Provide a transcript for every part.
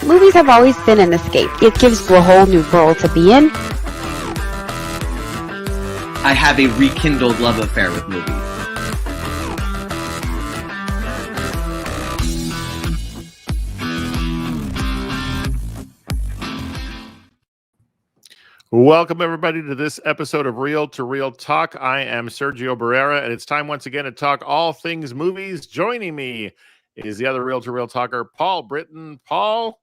movies have always been an escape. It gives you a whole new world to be in. I have a rekindled love affair with movies. Welcome, everybody, to this episode of Real to Real Talk. I am Sergio Barrera, and it's time once again to talk all things movies. Joining me is the other Real to Real talker, Paul Britton. Paul,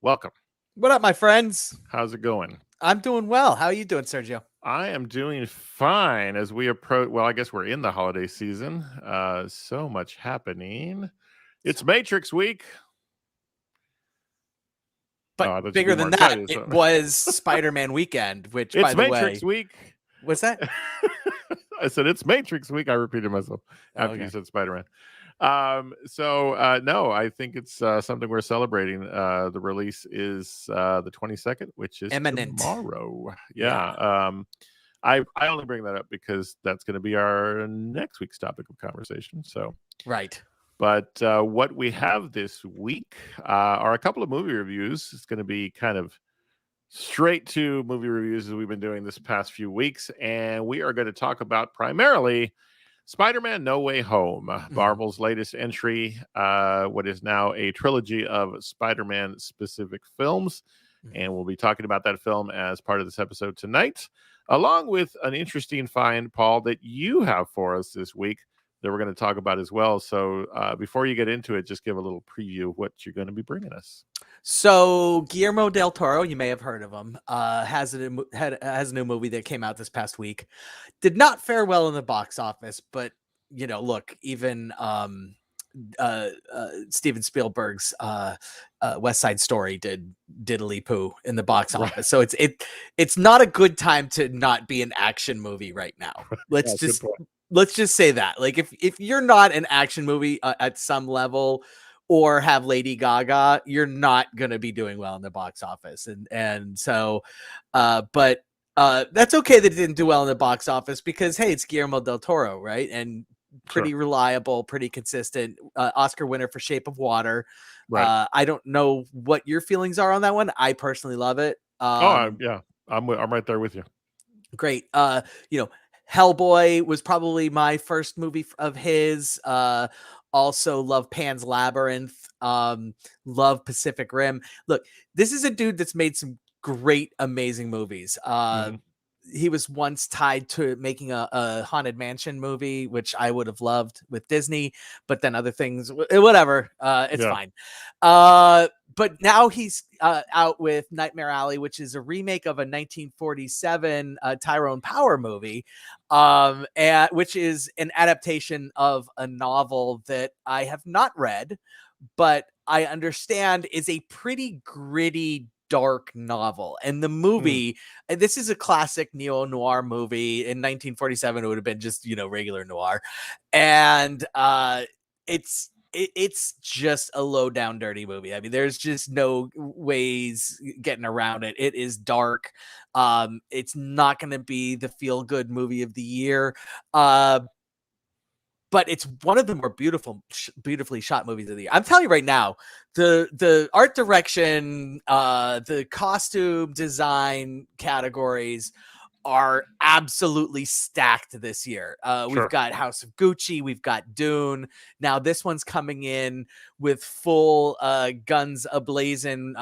welcome. What up, my friends? How's it going? I'm doing well. How are you doing, Sergio? I am doing fine as we approach, well, I guess we're in the holiday season. So much happening. It's Matrix week. But bigger than that, it was Spider-Man weekend, which, it's by the Matrix way, week. Was that? I said it's Matrix week. I repeated myself after you said Spider-Man. No, I think it's something we're celebrating. The release is the 22nd, which is imminent tomorrow. Yeah. I only bring that up because that's going to be our next week's topic of conversation. So right. But what we have this week are a couple of movie reviews. It's going to be kind of straight to movie reviews as we've been doing this past few weeks. And we are going to talk about primarily Spider-Man No Way Home, Marvel's latest entry, what is now a trilogy of Spider-Man specific films. And we'll be talking about that film as part of this episode tonight, along with an interesting find, Paul, that you have for us this week that we're going to talk about as well. So before you get into it, just give a little preview of what you're going to be bringing us. So Guillermo del Toro, you may have heard of him, has a new movie that came out this past week. Did not fare well in the box office, but look, even Steven Spielberg's West Side Story did diddly poo in the box office. Right. So it's not a good time to not be an action movie right now. Let's just say that, like, if you're not an action movie at some level or have Lady Gaga, you're not going to be doing well in the box office. And so, but that's okay that it didn't do well in the box office because, hey, it's Guillermo del Toro, right? And pretty reliable, pretty consistent, Oscar winner for Shape of Water. Right. I don't know what your feelings are on that one. I personally love it. I'm right there with you. Great. Hellboy was probably my first movie of his. Also love Pan's Labyrinth. Love Pacific Rim. Look, this is a dude that's made some great, amazing movies. He was once tied to making a Haunted Mansion movie, which I would have loved with Disney, but then other things, whatever. It's fine. But now he's out with Nightmare Alley, which is a remake of a 1947 Tyrone Power movie, which is an adaptation of a novel that I have not read, but I understand is a pretty gritty, dark novel. And the movie, and this is a classic neo-noir movie. In 1947, it would have been just, regular noir. And it's just a low down dirty movie. I mean, there's just no ways getting around it. It is dark. It's not going to be the feel good movie of the year. But it's one of the more beautifully shot movies of the year. I'm telling you right now, the art direction, the costume design categories are absolutely stacked this year. We've got House of Gucci, we've got Dune. Now this one's coming in with full guns ablazing,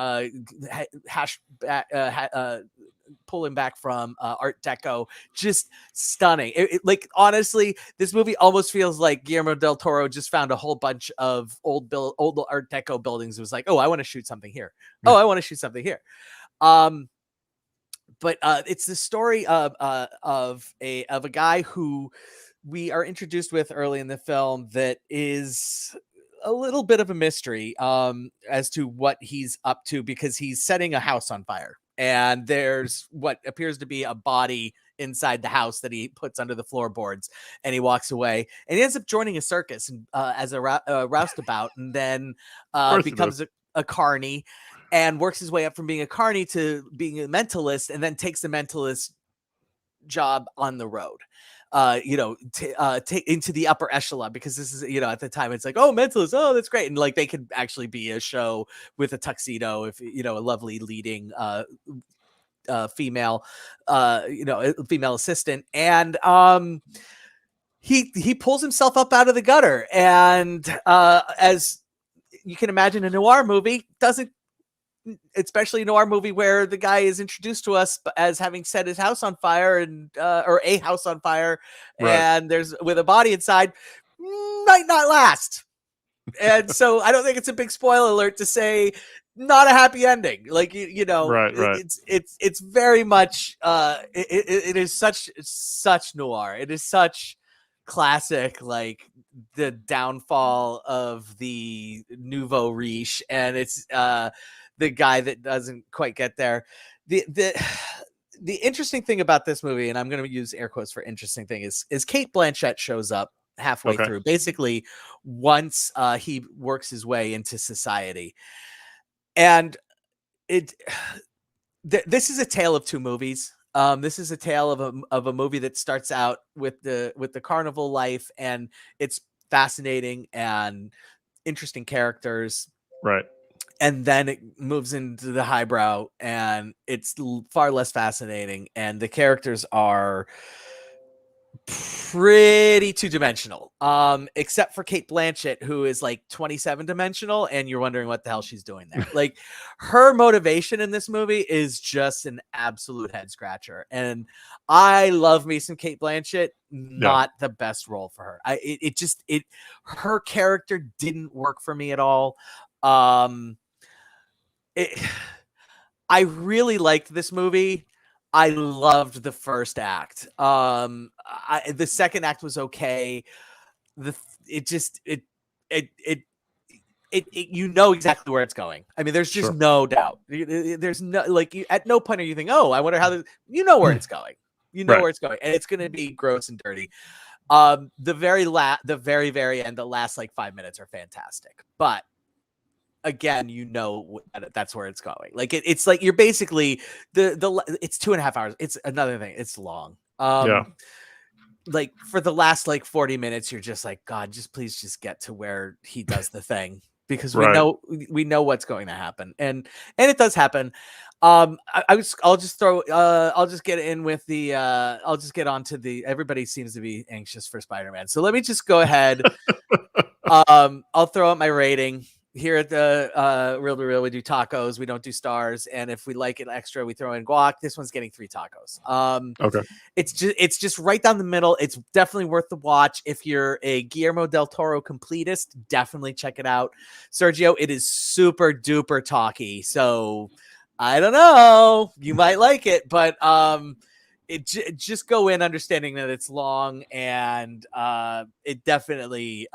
pulling back from Art Deco, just stunning. Like, honestly, this movie almost feels like Guillermo del Toro just found a whole bunch of old Art Deco buildings. It was like, oh, I want to shoot something here. Oh, I want to shoot something here. But it's the story of a guy who we are introduced with early in the film that is a little bit of a mystery as to what he's up to, because he's setting a house on fire. And there's what appears to be a body inside the house that he puts under the floorboards, and he walks away. And he ends up joining a circus as a roustabout, and then becomes a carny, and works his way up from being a carny to being a mentalist, and then takes the mentalist job on the road. take into the upper echelon, because this is, at the time it's like, oh, Mentalist, oh, that's great. And like, they could actually be a show with a tuxedo, if, a lovely leading, female, female assistant. And, he pulls himself up out of the gutter. And, as you can imagine, a noir movie doesn't, especially a noir movie where the guy is introduced to us as having set his house on fire, and or a house on fire, Right. and there's with a body inside, might not last. And so I don't think it's a big spoiler alert to say not a happy ending. Like, Right. it's very much it is such noir. It is such classic, like the downfall of the nouveau riche, and it's the guy that doesn't quite get there. The interesting thing about this movie, and I'm going to use air quotes for interesting thing, is Cate Blanchett shows up halfway through, basically once he works his way into society. And this is a tale of two movies. This is a tale of a movie that starts out with the carnival life, and it's fascinating and interesting characters. Right. And then it moves into the highbrow, and it's far less fascinating. And the characters are pretty two-dimensional, except for Cate Blanchett, who is like 27-dimensional, and you're wondering what the hell she's doing there. Like, her motivation in this movie is just an absolute head scratcher. And I love me some Cate Blanchett, not the best role for her. Her character didn't work for me at all. I really liked this movie. I loved the first act. The second act was okay. You know exactly where it's going. I mean, there's just no doubt. There's no, like, at no point are you think, oh, I wonder how you know where it's going. You know where it's going, and it's going to be gross and dirty. The very, very end, the last like 5 minutes are fantastic, but again, that's where it's going. Like, it's like you're basically it's 2.5 hours. It's another thing. It's long. Like, for the last like 40 minutes, you're just like, God, please get to where he does the thing, because we know what's going to happen, and it does happen. I'll just get onto the, everybody seems to be anxious for Spider-Man, so let me just go ahead. I'll throw out my rating. Here at the Real to Real, we do tacos. We don't do stars. And if we like it extra, we throw in guac. This one's getting 3 tacos. Okay. It's just right down the middle. It's definitely worth the watch. If you're a Guillermo del Toro completist, definitely check it out. Sergio, it is super duper talky. So I don't know, you might like it, but just go in understanding that it's long, and it definitely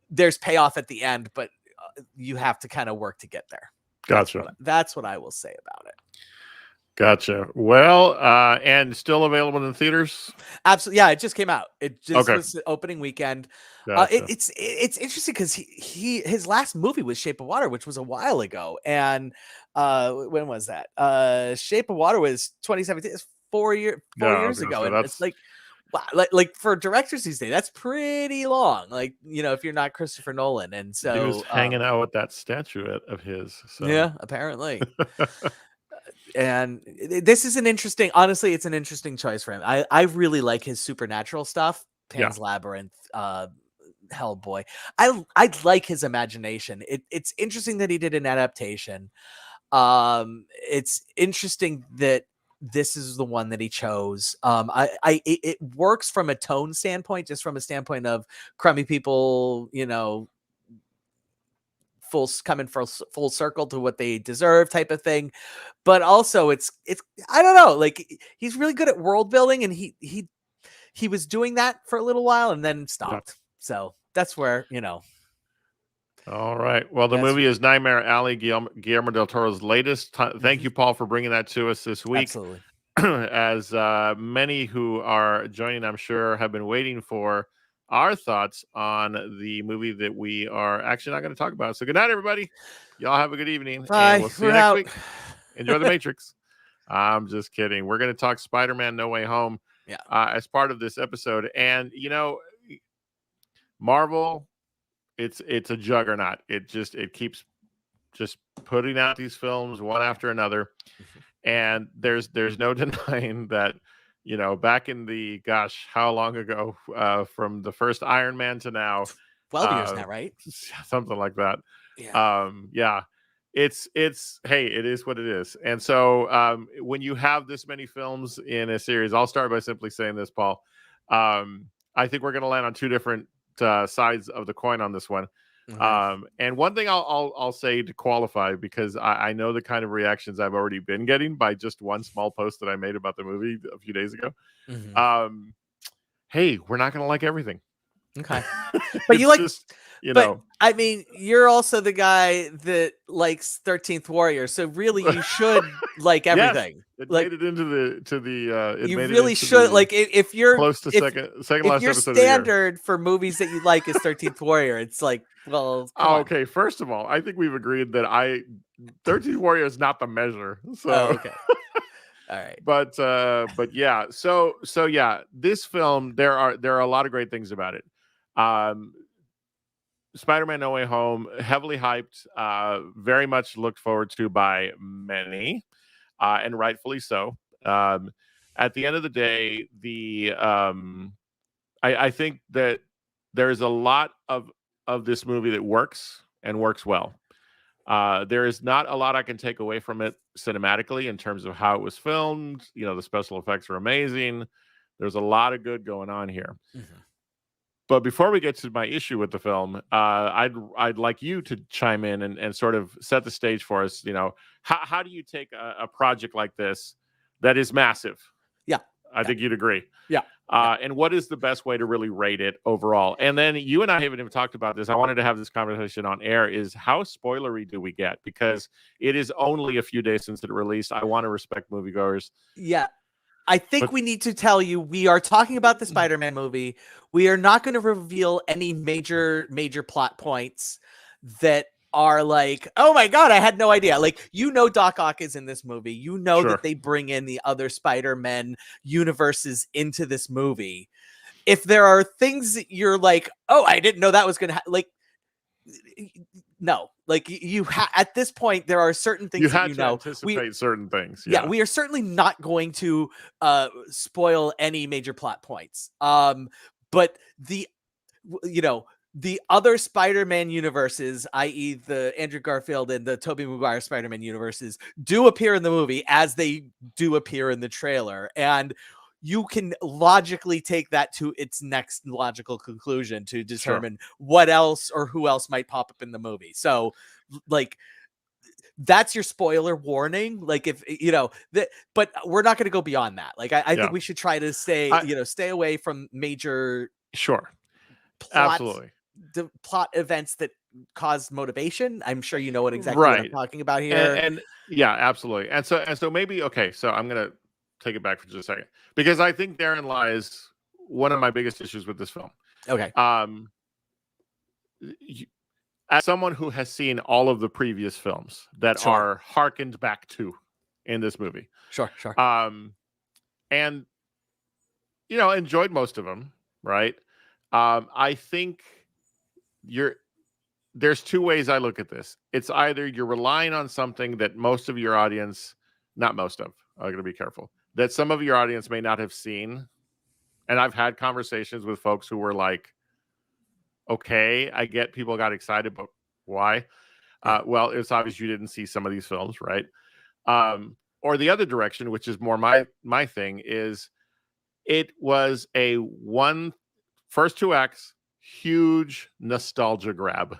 there's payoff at the end, but you have to kind of work to get there. Gotcha. That's what I will say about it. Gotcha. Well, and still available in theaters? Absolutely. Yeah, it just came out. It just was the opening weekend. Gotcha. It's interesting because his last movie was Shape of Water, which was a while ago. And when was that? Shape of Water was 2017. It's 4 years ago. And it's like, wow, like for directors these days, that's pretty long. Like, if you're not Christopher Nolan. And so he was hanging out with that statuette of his. So. Yeah, apparently. And this is honestly, it's an interesting choice for him. I really like his supernatural stuff. Pan's Labyrinth, Hellboy. I like his imagination. It's interesting that he did an adaptation. It's interesting that this is the one that he chose. It works from a tone standpoint, just from a standpoint of crummy people, coming full circle to what they deserve type of thing. But also it's I don't know, like, he's really good at world building, and he was doing that for a little while and then stopped. So that's where, All right. Well, the movie is Nightmare Alley, Guillermo del Toro's latest. Thank you, Paul, for bringing that to us this week. Absolutely. As many who are joining, I'm sure, have been waiting for our thoughts on the movie that we are actually not going to talk about. So good night, everybody. Y'all have a good evening. Bye. And we'll see you next week. Enjoy The Matrix. I'm just kidding. We're going to talk Spider-Man No Way Home Yeah. as part of this episode. And Marvel, it's a juggernaut. It keeps just putting out these films one after another, and there's no denying that back in the how long ago, from the first Iron Man to now, 12 years now, right? something like that. Yeah. Yeah, it's hey, it is what it is. And so when you have this many films in a series, I'll start by simply saying this, Paul. I think we're going to land on two different sides of the coin on this one. Okay. And one thing I'll say to qualify, because I know the kind of reactions I've already been getting by just one small post that I made about the movie a few days ago. Mhm. Hey, we're not going to like everything. Okay. But you like, just, but I mean, you're also the guy that likes 13th Warrior, so really you should like Yes, everything. it Like, made it into the it you made it really into should the like if you're close to second if last your episode of the year. standard for movies that you like is 13th Warrior, it's like, well, come on. Okay, first of all, I think we've agreed that 13th Warrior is not the measure. So Oh, okay. All right. but yeah, so yeah, this film, there are a lot of great things about it. Spider-Man No Way Home, heavily hyped, very much looked forward to by many, and rightfully so. At the end of the day, I think that there's a lot of this movie that works and works well. There is not a lot I can take away from it cinematically in terms of how it was filmed. The special effects are amazing. There's a lot of good going on here. Mhm. But before we get to my issue with the film, I'd like you to chime in and sort of set the stage for us. How do you take a project like this that is massive? Yeah. I think you'd agree. Yeah. And what is the best way to really rate it overall? And then you and I haven't even talked about this. I wanted to have this conversation on air. Is how spoilery do we get? Because it is only a few days since it released. I want to respect moviegoers. Yeah. I think we need to tell you we are talking about the Spider-Man movie. We are not going to reveal any major plot points that are like, oh my God, I had no idea. Like, Doc Ock is in this movie. Sure. That they bring in the other Spider-Man universes into this movie. If there are things that you're like, oh, I didn't know that was going to like, no, like at this point, there are certain things You that had to anticipate certain things. Yeah, we are certainly not going to spoil any major plot points. But the other Spider-Man universes, i.e. the Andrew Garfield and the Tobey Maguire Spider-Man universes, do appear in the movie as they do appear in the trailer. And you can logically take that to its next logical conclusion to determine what else or who else might pop up in the movie. So, like, that's your spoiler warning. Like, if but we're not going to go beyond that. Like, I think we should try to stay away from major absolutely plot events that cause motivation. I'm sure you know what I'm talking about here. And yeah, absolutely. And so maybe so I'm gonna take it back for just a second, because I think therein lies one of my biggest issues with this film. Okay. As someone who has seen all of the previous films that are harkened back to in this movie, sure, and enjoyed most of them, right? I think there's two ways I look at this. It's either you're relying on something that most of your audience, not most of, I'm going to be careful, that some of your audience may not have seen. And I've had conversations with folks who were like, okay, I get people got excited, but why? Well, it's obvious you didn't see some of these films, right? Or the other direction, which is more my thing, is it was a first two acts, huge nostalgia grab.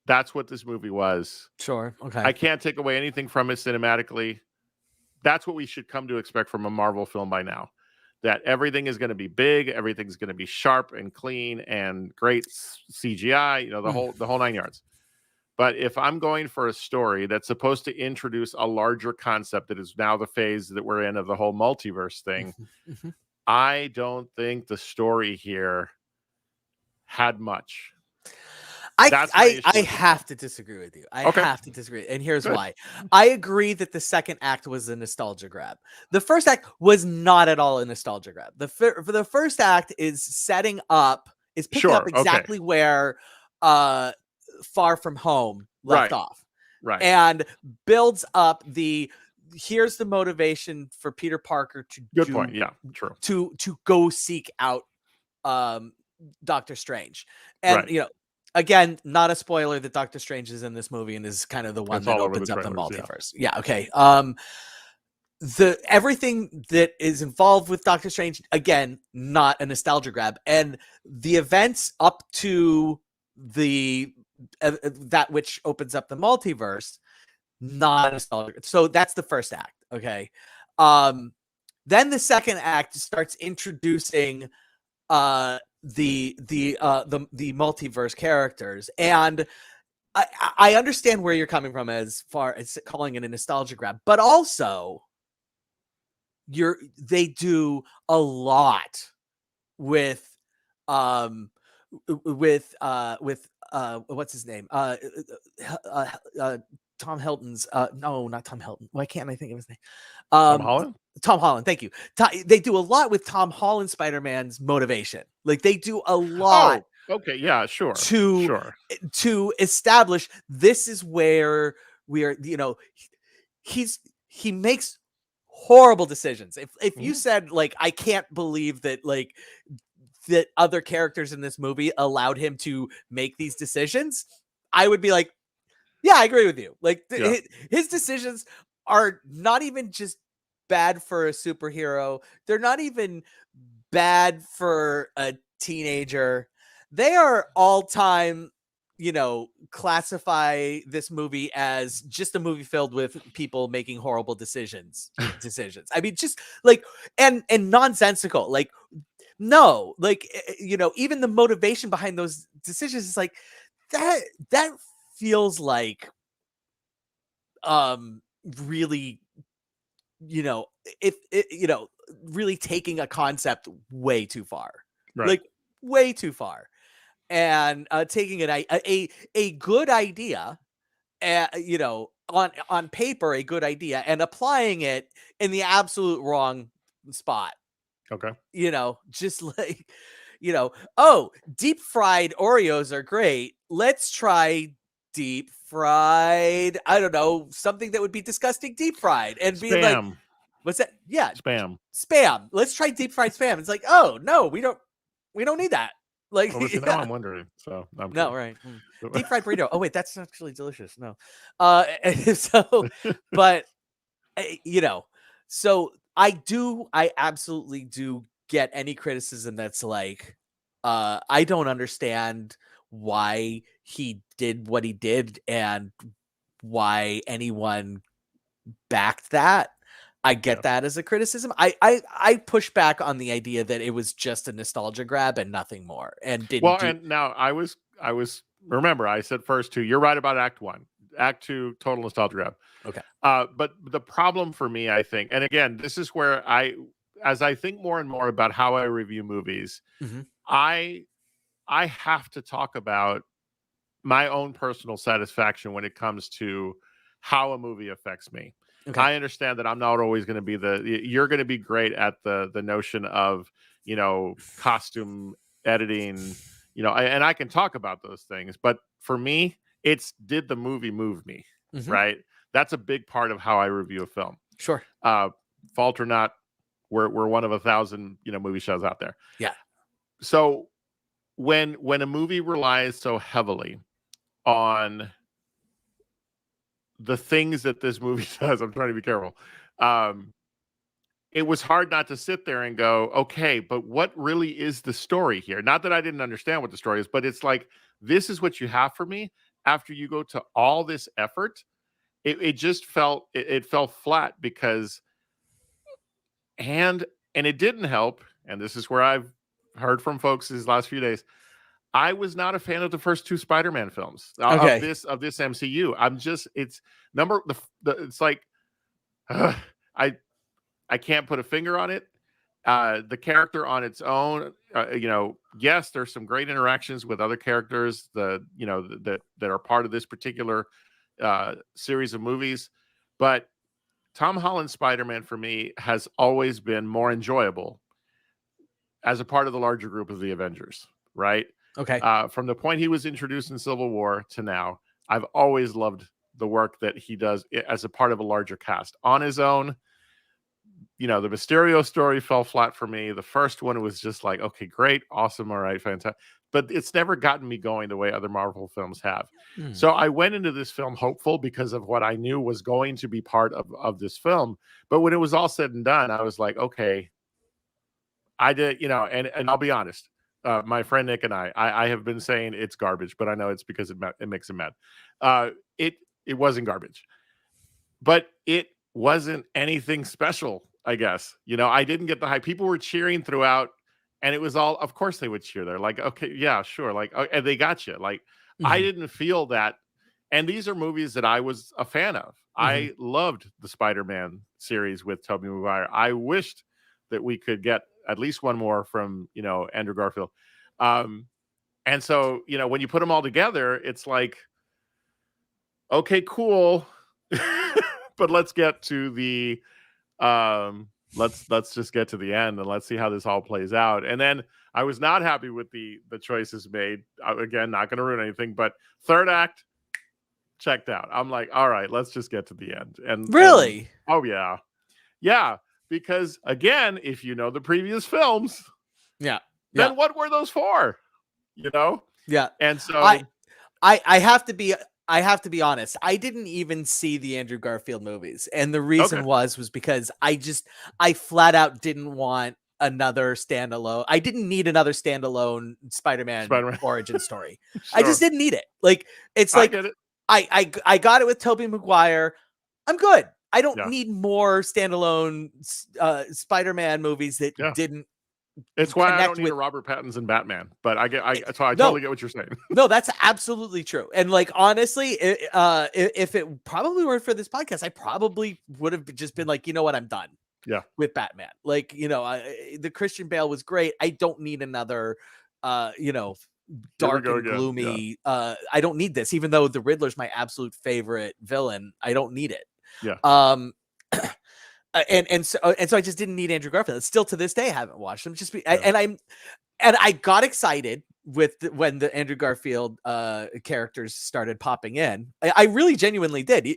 That's what this movie was. Sure. Okay. I can't take away anything from it cinematically. That's what we should come to expect from a Marvel film by now. That everything is going to be big, everything's going to be sharp and clean and great CGI, the whole nine yards. But if I'm going for a story that's supposed to introduce a larger concept that is now the phase that we're in of the whole multiverse thing, I don't think the story here had much. That's my issue I with the have to disagree with you. I Okay. have to disagree, and here's Good. why. I agree that the second act was a nostalgia grab. The first act was not at all a nostalgia grab. For the first act is setting up, is picking up Sure, okay. exactly where Far From Home left Right. off, Right. and builds up the here's the motivation for Peter Parker to Good do point. Yeah, true. to go seek out Doctor Strange. And Right. you know, again, not a spoiler that Doctor Strange is in this movie and is kind of the one It's that all over opens the up the trailers, yeah. multiverse. Yeah, okay. The everything that is involved with Doctor Strange, again, not a nostalgia grab. And the events up to the that which opens up the multiverse, not nostalgia. So that's the first act. Okay. Then the second act starts introducing the multiverse characters, and I understand where you're coming from as far as calling it a nostalgia grab, but also they do a lot with what's his name, Tom Hilton's no, not Tom Hilton. Why can't I think of his name? Tom Holland? Tom Holland, thank you. They do a lot with Tom Holland Spider-Man's motivation. Like they do a lot. Oh, okay, yeah, sure. To establish this is where we are, you know, he makes horrible decisions. If you said like I can't believe that like that other characters in this movie allowed him to make these decisions, I would be like, yeah, I agree with you. Like his decisions are not even just bad for a superhero. They're not even bad for a teenager. They are all time, you know, classify this movie as just a movie filled with people making horrible decisions. I mean, just like, and nonsensical. Like, no, like, you know, even the motivation behind those decisions is like that feels like really, you know, if it, you know, really taking a concept way too far, Right. like way too far, and taking a good idea, you know, on paper, a good idea, and applying it in the absolute wrong spot. Okay. You know, just like, you know, oh, deep fried Oreos are great. Let's try deep fried, I don't know, something that would be disgusting deep fried and be like, Spam. what's that? Yeah. Spam. Let's try deep fried spam. It's like, oh no, we don't need that. Like, Well, now I'm wondering. So no, right. Deep fried burrito. Oh wait, that's actually delicious. No. So, but you know, so I absolutely do get any criticism that's like, I don't understand why he did what he did and why anyone backed that. I get that as a criticism. I push back on the idea that it was just a nostalgia grab and nothing more. And didn't and now I was remember I said first two. You're right about Act 1. Act 2, total nostalgia grab. Okay. But the problem for me, I think, and again, this is where as I think more and more about how I review movies, I have to talk about my own personal satisfaction when it comes to how a movie affects me. Okay. I understand that I'm not always going to be you're going to be great at the notion of, you know, costume editing, you know, and I can talk about those things, but for me, it's did the movie move me, right? That's a big part of how I review a film. Sure. Fault or not, we're one of 1,000, you know, movie shows out there. Yeah. So when a movie relies so heavily on the things that this movie does, I'm trying to be careful. It was hard not to sit there and go, okay, but what really is the story here? Not that I didn't understand what the story is, but it's like, this is what you have for me after you go to all this effort. It just felt, it fell flat because, and it didn't help. And this is where I've heard from folks these last few days. I was not a fan of the first two Spider-Man films of this MCU. I'm just, it's it's like, I can't put a finger on it. The character on its own, yes, there's some great interactions with other characters that are part of this particular series of movies, but Tom Holland's Spider-Man for me has always been more enjoyable as a part of the larger group of the Avengers, right? Okay. From the point he was introduced in Civil War to now, I've always loved the work that he does as a part of a larger cast. On his own, the Mysterio story fell flat for me. The first one was just like, okay, great, awesome, all right, fantastic. But it's never gotten me going the way other Marvel films have. So I went into this film hopeful because of what I knew was going to be part of this film. But when it was all said and done, I was like, okay, I did, and I'll be honest. My friend Nick and I have been saying it's garbage, but I know it's because it makes him mad. It wasn't garbage, but it wasn't anything special, I guess. I didn't get the hype. People were cheering throughout, and it was all, of course they would cheer. They're like, okay, yeah, sure. Like, and they got you. Like, I didn't feel that. And these are movies that I was a fan of. I loved the Spider-Man series with Tobey Maguire. I wished that we could get at least one more from, Andrew Garfield. And so, when you put them all together, it's like, okay, cool. But let's get to the, let's just get to the end and let's see how this all plays out. And then I was not happy with the choices made. Again, not going to ruin anything, but third act checked out. I'm like, all right, let's just get to the end. And really? Oh yeah. Yeah. Because again, if you know the previous films, then what were those for? Yeah. And so I have to be honest. I didn't even see the Andrew Garfield movies. And the reason was because I flat out didn't want another standalone. I didn't need another standalone Spider-Man origin story. Sure. I just didn't need it. Like, it's like, I got it with Tobey Maguire. I'm good. I don't need more standalone Spider-Man movies that didn't. It's why I don't need a Robert Pattinson Batman, but I totally get what you're saying. No, that's absolutely true. And like, honestly, if it probably weren't for this podcast, I probably would have just been like, you know what, I'm done. Yeah, with Batman. Like, the Christian Bale was great. I don't need another, dark and gloomy. Yeah. I don't need this, even though the Riddler's my absolute favorite villain. I don't need it. Yeah. And so I just didn't need Andrew Garfield. Still to this day, I haven't watched him. And I got excited when the Andrew Garfield characters started popping in. I really genuinely did.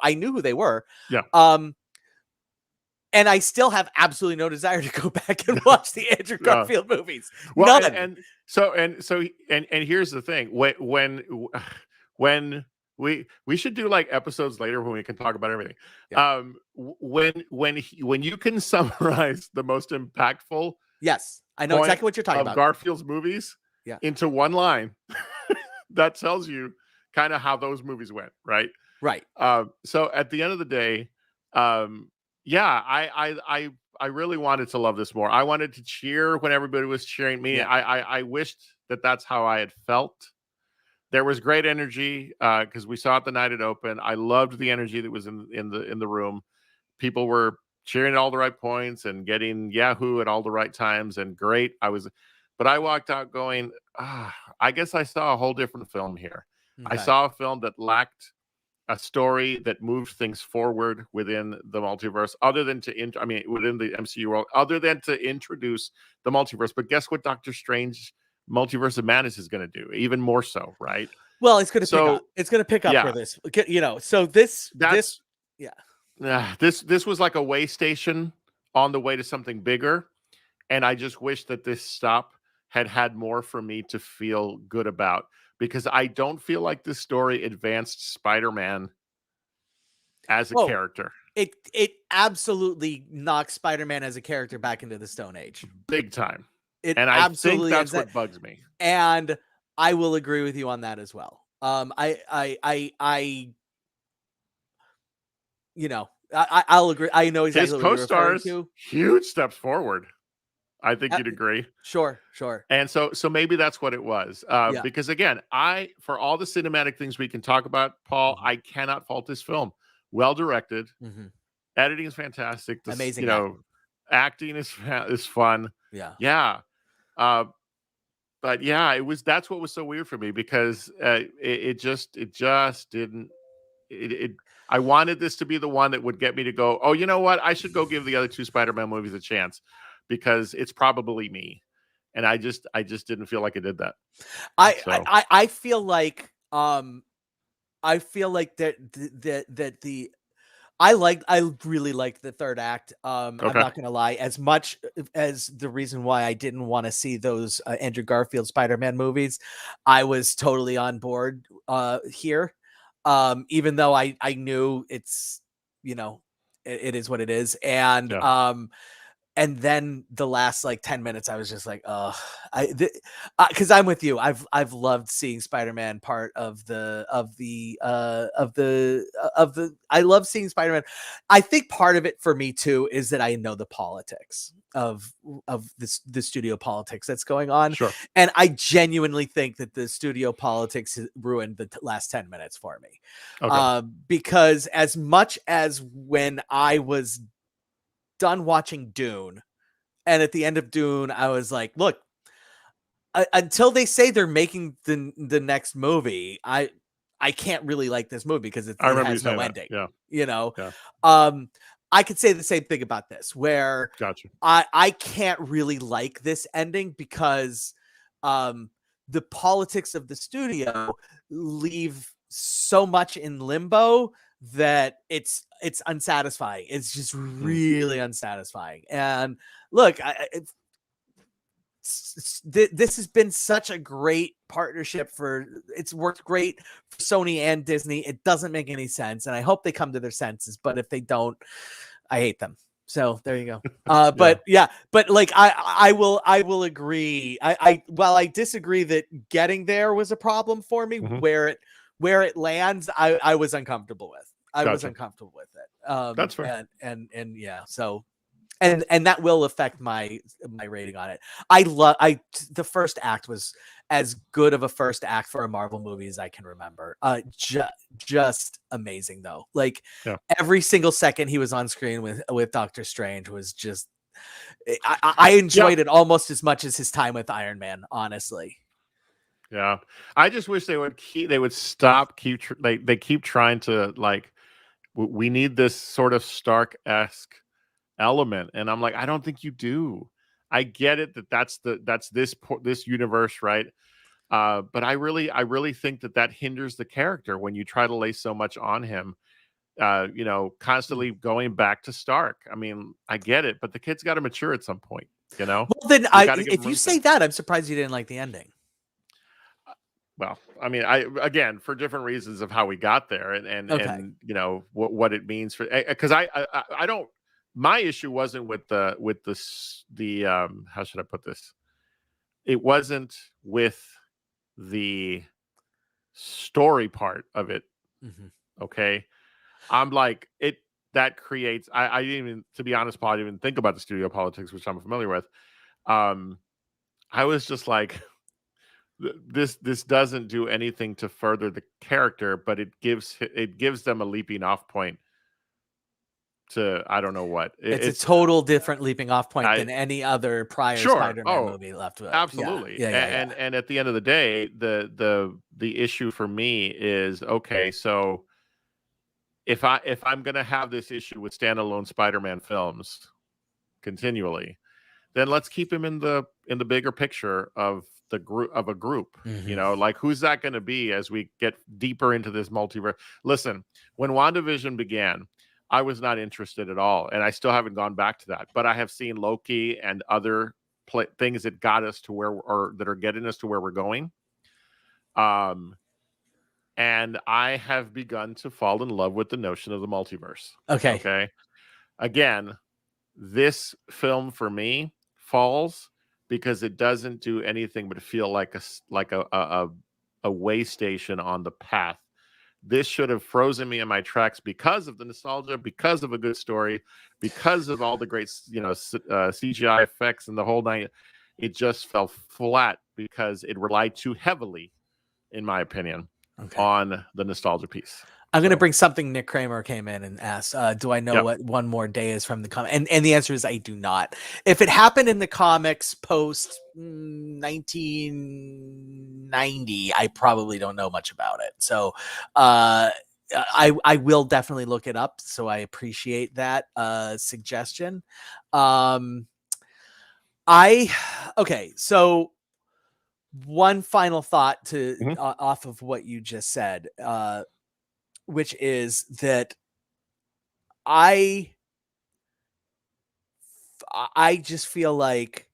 I knew who they were. Yeah. And I still have absolutely no desire to go back and watch the Andrew Garfield movies. Well, and here's the thing: when we should do like episodes later when we can talk about everything. Yeah. When you can summarize the most impactful, yes, I know exactly what you're talking about. Garfield's movies, into one line, that tells you kind of how those movies went, right? Right. So at the end of the day, I really wanted to love this more. I wanted to cheer when everybody was cheering me. Yeah. I wished that's how I had felt. There was great energy because we saw it the night it opened. I loved the energy that was in the room. People were cheering at all the right points and getting Yahoo at all the right times, and great. But I walked out going, I guess I saw a whole different film here. Okay. I saw a film that lacked a story that moved things forward within the multiverse, other than within the MCU world, other than to introduce the multiverse. But guess what? Doctor Strange Multiverse of Madness is going to do even more so, right? Well, it's going to pick up. It's going to pick up for this, So this was like a way station on the way to something bigger, and I just wish that this stop had more for me to feel good about, because I don't feel like this story advanced Spider-Man as a character. It absolutely knocks Spider-Man as a character back into the Stone Age, big time. I think that's what bugs me. And I will agree with you on that as well. I'll agree. I know exactly his what co-stars, huge steps forward. I think you'd agree. Sure. And so maybe that's what it was. Because again, for all the cinematic things we can talk about, Paul, I cannot fault this film. Well directed. Editing is fantastic. Amazing. Acting is fun. Yeah. Yeah. But yeah, that's what was so weird for me because it just didn't it I wanted this to be the one that would get me to go, oh, you know what? I should go give the other two Spider-Man movies a chance because it's probably me. And I just didn't feel like it did that. I feel like I really liked the third act. I'm not gonna lie, as much as the reason why I didn't want to see those Andrew Garfield Spider-Man movies, I was totally on board here. Even though I knew it's, it is what it is. And then the last like 10 minutes, I was just like, oh, because I'm with you. I've loved seeing Spider-Man part of I love seeing Spider-Man. I think part of it for me too is that I know the politics of the studio politics that's going on. Sure. And I genuinely think that the studio politics ruined the last 10 minutes for me. Okay. Because as much as when I was done watching Dune, and at the end of Dune, I was like, look, until they say they're making the next movie, I can't really like this movie because it has no ending. Yeah. Yeah. I could say the same thing about this, where Gotcha. I can't really like this ending because the politics of the studio leave so much in limbo that it's unsatisfying. It's just really unsatisfying. And look, this has been such a great partnership it's worked great for Sony and Disney. It doesn't make any sense, and I hope they come to their senses, but if they don't, I hate them. So there you go. But like I will agree. While I disagree that getting there was a problem for me, where it lands, I was uncomfortable with. I was uncomfortable with it. That's fair. And yeah, so and that will affect my rating on it. The first act was as good of a first act for a Marvel movie as I can remember. Just amazing though. Like every single second he was on screen with Doctor Strange was just I enjoyed it almost as much as his time with Iron Man, honestly. Yeah, I just wish they would stop. They keep trying to like. We need this sort of Stark-esque element, and I'm like, I don't think you do. I get it that's this universe, right? But I really think that hinders the character when you try to lay so much on him. Constantly going back to Stark. I mean, I get it, but the kid's got to mature at some point. Well, then if you say that, I'm surprised you didn't like the ending. Well, I mean, again, for different reasons of how we got there and what it means for, because I don't, my issue wasn't with the how should I put this? It wasn't with the story part of it. Okay. I'm like, that creates, I didn't even, to be honest, Paul, I didn't even think about the studio politics, which I'm familiar with. I was just like, this doesn't do anything to further the character, but it gives them a leaping off point to I don't know what. It's a total different leaping off point than any other prior Spider-Man movie left with. Absolutely. And at the end of the day, the issue for me is, okay, so if I'm gonna have this issue with standalone Spider-Man films continually, then let's keep him in the bigger picture of a group. Like who's that going to be as we get deeper into this multiverse? Listen, when WandaVision began, I was not interested at all, and I still haven't gone back to that. But I have seen Loki and other things that got us to that are getting us to where we're going. And I have begun to fall in love with the notion of the multiverse. Okay. Again, this film for me falls because it doesn't do anything but feel like a way station on the path. This should have frozen me in my tracks because of the nostalgia, because of a good story, because of all the great CGI effects and the whole night. It just fell flat because it relied too heavily, in my opinion, on the nostalgia piece. I'm going to So, bring something Nick Kramer came in and asked, do I know Yep. what One More Day is from the comic? And the answer is I do not. If it happened in the comics post 1990, I probably don't know much about it. So I will definitely look it up. So I appreciate that suggestion. Okay, so one final thought to Mhm. off of what you just said, which is that I just feel like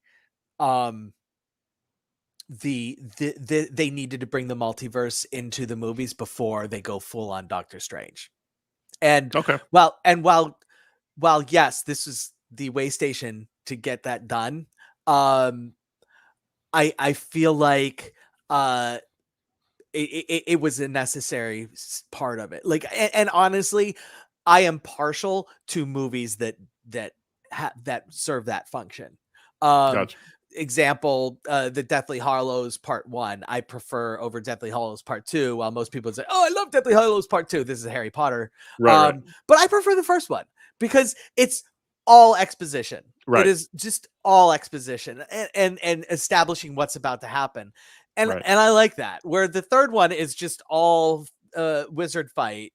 they needed to bring the multiverse into the movies before they go full on Doctor Strange. And Okay. while yes, this is the way station to get that done, I feel like it was a necessary part of it. Like, and honestly, I am partial to movies that serve that function. Gotcha. Example, the Deathly Hallows Part 1 I prefer over Deathly Hallows Part 2, while most people would say, oh, I love Deathly Hallows Part 2. This is Harry Potter. Right. But I prefer the first one because it's all exposition. Right. It is just all exposition and establishing what's about to happen. And Right. and I like that. Where the third one is just all wizard fight,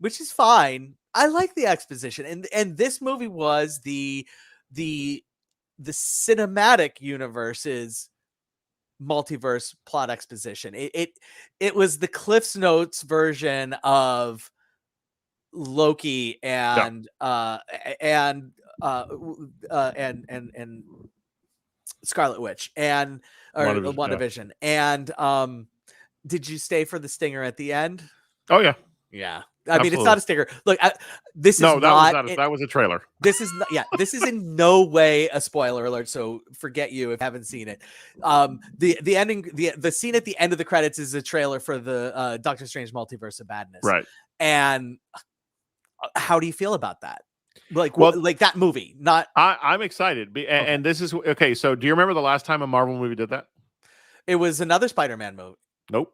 which is fine. I like the exposition. And this movie was the cinematic universe's multiverse plot exposition. It was the Cliff's Notes version of Loki and Scarlet Witch or WandaVision. And did you stay for the stinger at the end? Oh yeah. Yeah. I mean, it's not a stinger. Look, this is that was a trailer. This is not, yeah, this is in no way a spoiler alert. So forget you if you haven't seen it. The ending, the scene at the end of the credits is a trailer for the Doctor Strange Multiverse of Madness. Right. And how do you feel about that? Like, Well, like that movie, not. I'm excited. And this is okay. So do you remember the last time a Marvel movie did that? It was another Spider-Man movie. Nope.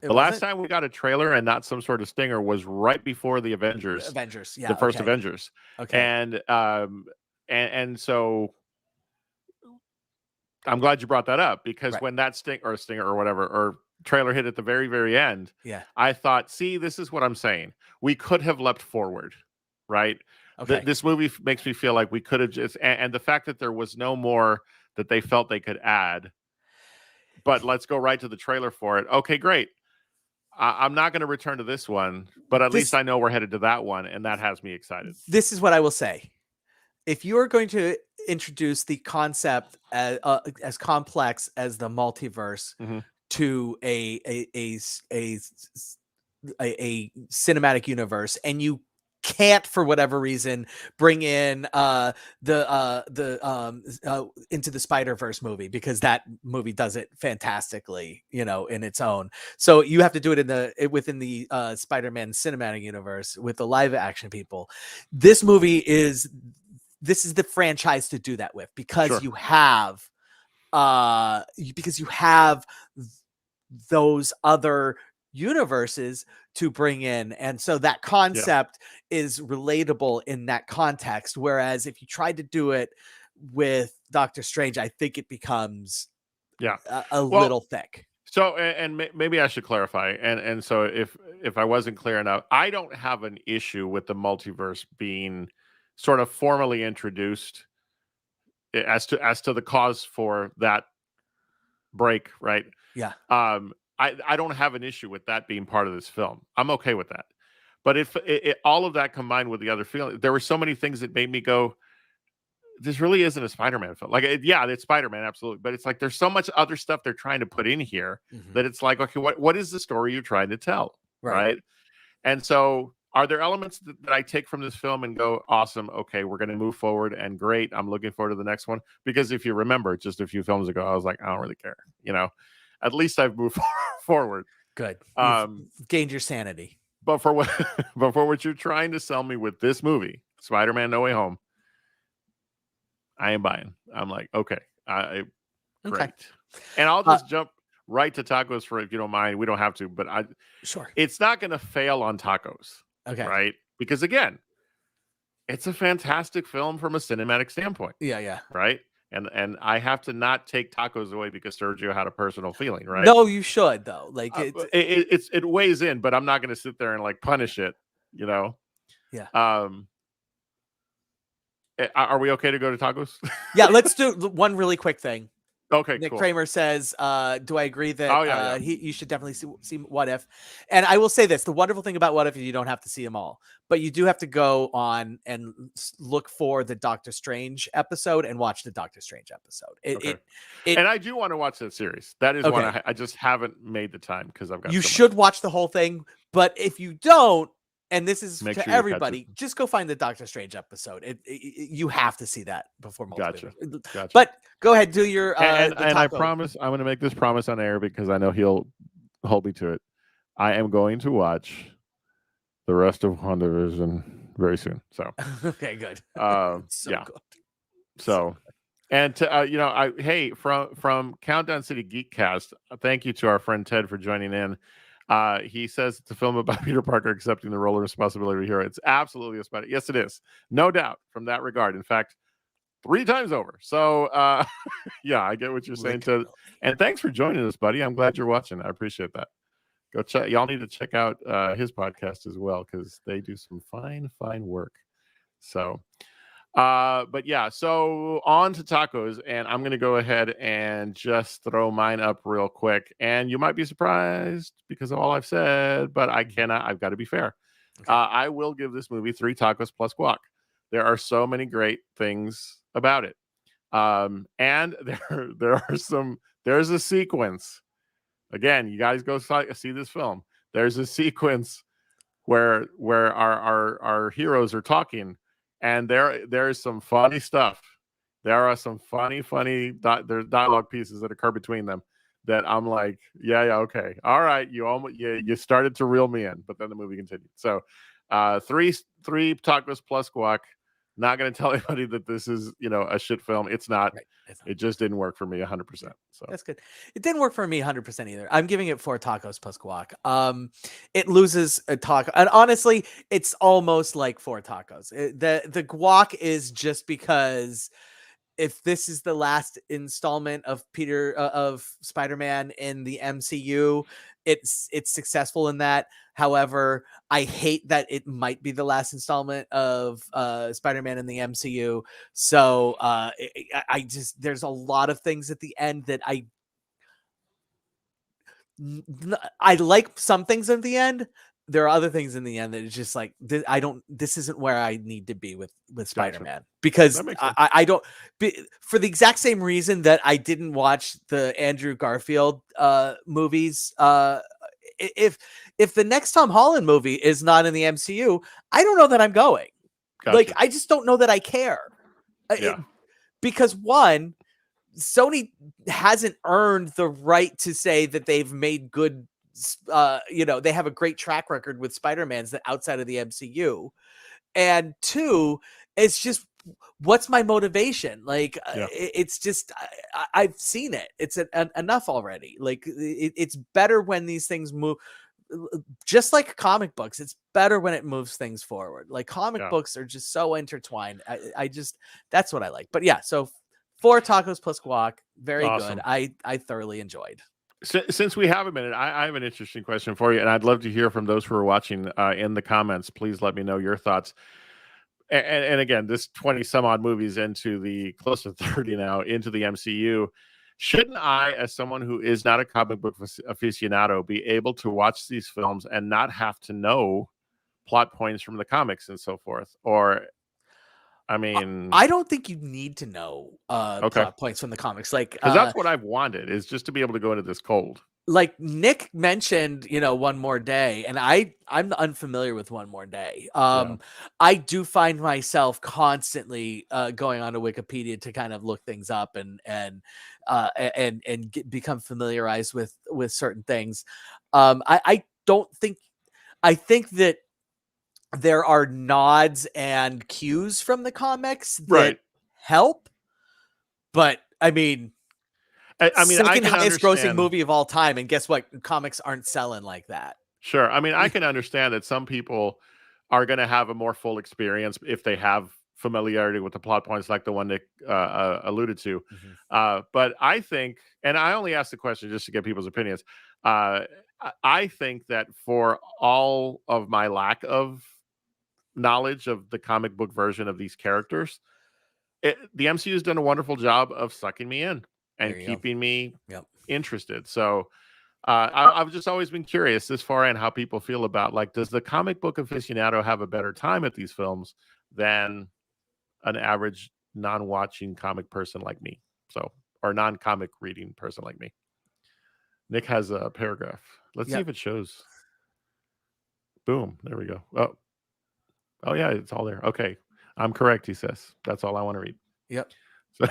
The last time we got a trailer and not some sort of stinger was right before the Avengers. Yeah. The first Avengers. Okay. And so I'm glad you brought that up because when that stinger or whatever or trailer hit at the very, very end, I thought, see, this is what I'm saying. We could have leapt forward, right? Okay. This movie makes me feel like we could have just, and the fact that there was no more that they felt they could add, but let's go right to the trailer for it. Okay, great. I'm not going to return to this one, but at least I know we're headed to that one, and that has me excited. This is what I will say. If you are going to introduce the concept as complex as the multiverse to a cinematic universe, and you can't for whatever reason bring in into the Spider-Verse movie because that movie does it fantastically, in its own. So you have to do it within the Spider-Man cinematic universe with the live action people. This is the franchise to do that with because you have those other universes to bring in, and so that concept is relatable in that context, whereas if you tried to do it with Doctor Strange, I think it becomes a little thick. So and maybe I should clarify, and so if I wasn't clear enough, I don't have an issue with the multiverse being sort of formally introduced as to the cause for that break, right? I don't have an issue with that being part of this film. I'm okay with that. But if all of that combined with the other feeling, there were so many things that made me go, this really isn't a Spider-Man film. Like, it's Spider-Man, absolutely. But it's like, there's so much other stuff they're trying to put in here that it's like, okay, what is the story you're trying to tell? Right. And so are there elements that I take from this film and go, awesome, okay, we're going to move forward and great. I'm looking forward to the next one. Because if you remember just a few films ago, I was like, I don't really care. At least I've moved forward. Good. You've gained your sanity. But for what you're trying to sell me with this movie, Spider-Man No Way Home, I am buying. I'm like, okay, great. And I'll just jump right to tacos for, if you don't mind. We don't have to, but Sure. it's not going to fail on tacos, Okay. right? Because again, it's a fantastic film from a cinematic standpoint, Yeah. right? And I have to not take tacos away because Sergio had a personal feeling, right? No, you should though. Like It weighs in, but I'm not going to sit there and like punish it, you know? Yeah. Are we okay to go to tacos? Yeah, let's do one really quick thing. Okay, Nick cool. Kramer says, do I agree that Oh, yeah. you should definitely see What If? And I will say this, the wonderful thing about What If is you don't have to see them all, but you do have to go on and look for the Doctor Strange episode and watch the Doctor Strange episode. And I do want to watch that series. That is one I just haven't made the time because I've got You should watch the whole thing, but if you don't, and this is Make to sure you catch everybody, just go find the Doctor Strange episode. You have to see that before Gotcha. But go ahead, do your and I promise I'm going to make this promise on air because I know he'll hold me to it. I am going to watch the rest of WandaVision very soon. So okay, good. So yeah. Good. So and to, hey, from Countdown City Geekcast, thank you to our friend Ted for joining in. He says it's a film about Peter Parker accepting the role of responsibility hero. It's absolutely a spider. Yes, it is. No doubt from that regard. In fact, 3 times over. So, yeah, I get what you're saying. And thanks for joining us, buddy. I'm glad you're watching. I appreciate that. Go check. Y'all need to check out his podcast as well because they do some fine work. So, but yeah, so on to tacos, and I'm going to go ahead and just throw mine up real quick. And you might be surprised because of all I've said, but I've got to be fair. Okay. I will give this movie 3 tacos plus guac. There are so many great things about it. And there's a sequence. Again, you guys go see this film. There's a sequence where our heroes are talking, and there is some funny stuff. There are some funny there's dialogue pieces that occur between them that I'm like, yeah, okay, all right, you started to reel me in, but then the movie continued. So, 3 tacos plus guac. Not going to tell anybody that this is, a shit film. It's not. Right. It just didn't work for me 100%. So that's good. It didn't work for me 100% either. I'm giving it 4 tacos plus guac. It loses a taco, and honestly, it's almost like 4 tacos. The guac is just because if this is the last installment of of Spider-Man in the MCU, it's successful in that. However, I hate that it might be the last installment of Spider-Man in the MCU. So I just, there's a lot of things at the end that I like some things at the end. There are other things in the end that it's just like, this isn't where I need to be with Spider-Man, because I don't, for the exact same reason that I didn't watch the Andrew Garfield movies. If the next Tom Holland movie is not in the MCU, I don't know that I'm going. Gotcha. Like, I just don't know that I care. Yeah. Because one, Sony hasn't earned the right to say that they've made good, they have a great track record with Spider-Man's that outside of the MCU. And 2, it's just, what's my motivation? Like, it's just, I've seen it. It's enough already. Like, it's better when these things move, just like comic books. It's better when it moves things forward. Like, comic books are just so intertwined. I just, that's what I like. But yeah, so 4 tacos plus guac, very awesome. Good. I thoroughly enjoyed. Since we have a minute, I have an interesting question for you, and I'd love to hear from those who are watching in the comments. Please let me know your thoughts. And again, this 20 some odd movies into the close to 30 now into the MCU. Shouldn't I, as someone who is not a comic book aficionado, be able to watch these films and not have to know plot points from the comics and so forth? Or, I mean, I don't think you need to know plot points from the comics. Like, because that's what I've wanted, is just to be able to go into this cold. Like Nick mentioned, One More Day, and I'm unfamiliar with One More Day. I do find myself constantly going onto Wikipedia to kind of look things up and become familiarized with certain things. I think that there are nods and cues from the comics that help, but I mean. I mean, I second can highest grossing understand. movie of all time, and guess what? Comics aren't selling like that. Sure. I mean, I can understand that some people are going to have a more full experience if they have familiarity with the plot points, like the one Nick alluded to. But I think, and I only ask the question just to get people's opinions. I think that for all of my lack of knowledge of the comic book version of these characters, the MCU has done a wonderful job of sucking me in and keeping me interested. So I've just always been curious this far in how people feel about, like, does the comic book aficionado have a better time at these films than an average non-watching comic person like me? So, or non-comic reading person like me. Nick has a paragraph. Let's see if it shows. Boom. There we go. Oh yeah, it's all there. Okay. I'm correct, he says. That's all I want to read. Yep. So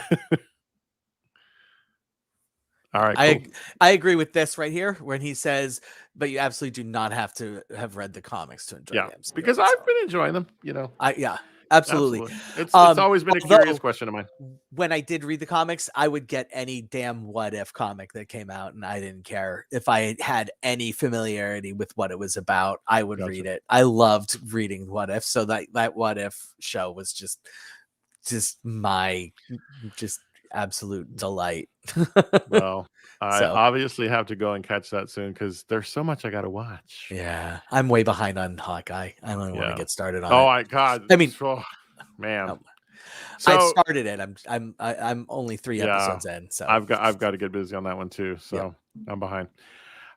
all right. Cool. I agree with this right here when he says, but you absolutely do not have to have read the comics to enjoy them. Because I've been enjoying them, you know. Absolutely. It's always been a curious question of mine. When I did read the comics, I would get any damn What If comic that came out, and I didn't care if I had any familiarity with what it was about. I would read it. I loved reading What If, so that What If show was just my absolute delight. Well, I obviously have to go and catch that soon because there's so much I got to watch. Yeah, I'm way behind on Hawkeye. I don't want to get started on it. Oh my god! I mean, man, so I've started it. I'm only 3 episodes in, so I've got to get busy on that one too. So I'm behind.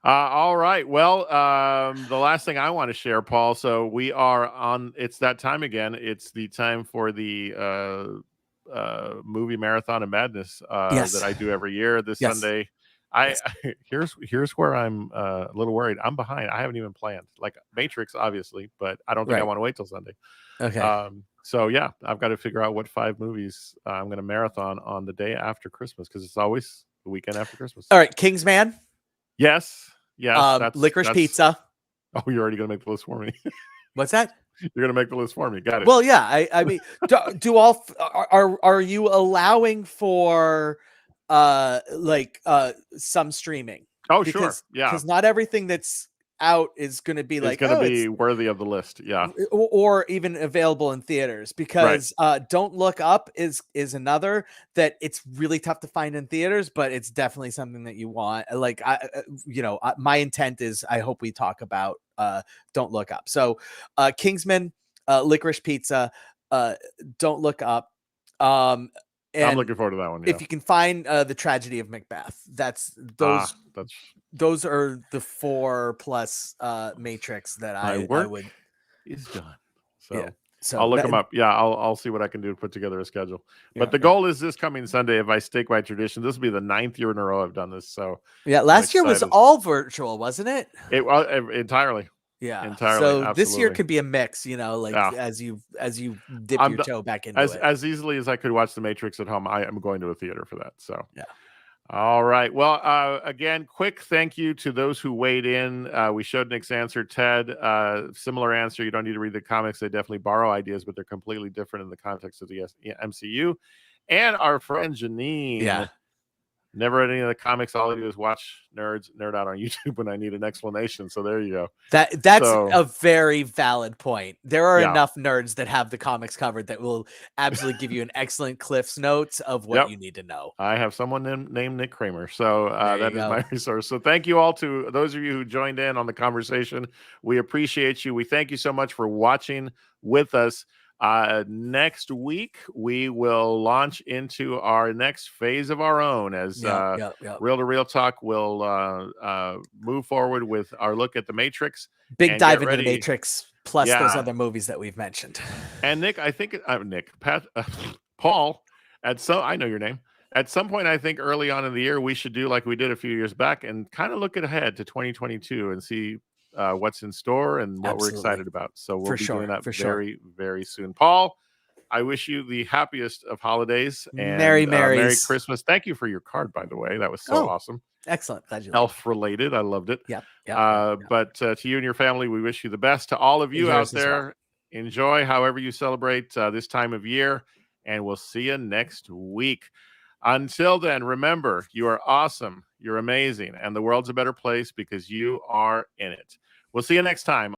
All right. Well, the last thing I want to share, Paul. So we are on. It's that time again. It's the time for the movie marathon of madness that I do every year. This Sunday. Here's where I'm a little worried. I'm behind. I haven't even planned. Like Matrix, obviously, but I don't think I want to wait till Sunday. Okay. So yeah, I've got to figure out what 5 movies I'm going to marathon on the day after Christmas because it's always the weekend after Christmas. All right, Kingsman. Yes. Licorice Pizza. Oh, you're already going to make the list for me. What's that? You're going to make the list for me. Got it. Well, yeah. I mean, are you allowing for some streaming? Oh, sure. Yeah. Because not everything that's out is going to be be worthy of the list. Yeah. Or even available in theaters, because Don't Look Up is another that it's really tough to find in theaters, but it's definitely something that you want. Like, my intent is I hope we talk about Don't Look Up. So Kingsman, Licorice Pizza, Don't Look Up. And I'm looking forward to that one. Yeah. If you can find The Tragedy of Macbeth, those are the 4+ Matrix that I would. Is done. So I'll look them up. Yeah, I'll see what I can do to put together a schedule. But the goal is this coming Sunday. If I stake my tradition, this will be the 9th year in a row I've done this. So last year was all virtual, wasn't it? It entirely. Yeah, entirely. So absolutely. This year could be a mix, as you dip your toe back into it. As easily as I could watch The Matrix at home, I am going to a theater for that. So All right. Well, again, quick thank you to those who weighed in. We showed Nick's answer, Ted. Similar answer. You don't need to read the comics. They definitely borrow ideas, but they're completely different in the context of the MCU. And our friend Janine. Yeah. Never read any of the comics. All I do is watch nerd out on YouTube when I need an explanation. So there you go. That's a very valid point. There are enough nerds that have the comics covered that will absolutely give you an excellent Cliff's notes of what you need to know. I have someone named Nick Kramer. So that is my resource. So thank you all to those of you who joined in on the conversation. We appreciate you. We thank you so much for watching with us. Next week, we will launch into our next phase of our own as Real to Real Talk will move forward with our look at The Matrix. Big dive into The Matrix, plus those other movies that we've mentioned. And Nick, I think, Paul, I know your name. At some point, I think early on in the year, we should do like we did a few years back and kind of look ahead to 2022 and see what's in store and what we're excited about. So we'll be doing that very, very soon. Paul, I wish you the happiest of holidays and Merry Christmas. Thank you for your card, by the way. That was so awesome. Excellent. Glad you Elf related. I loved it. Yeah. But to you and your family, we wish you the best. To all of you out there, enjoy however you celebrate this time of year, and we'll see you next week. Until then, remember, you are awesome, you're amazing, and the world's a better place because you are in it. We'll see you next time.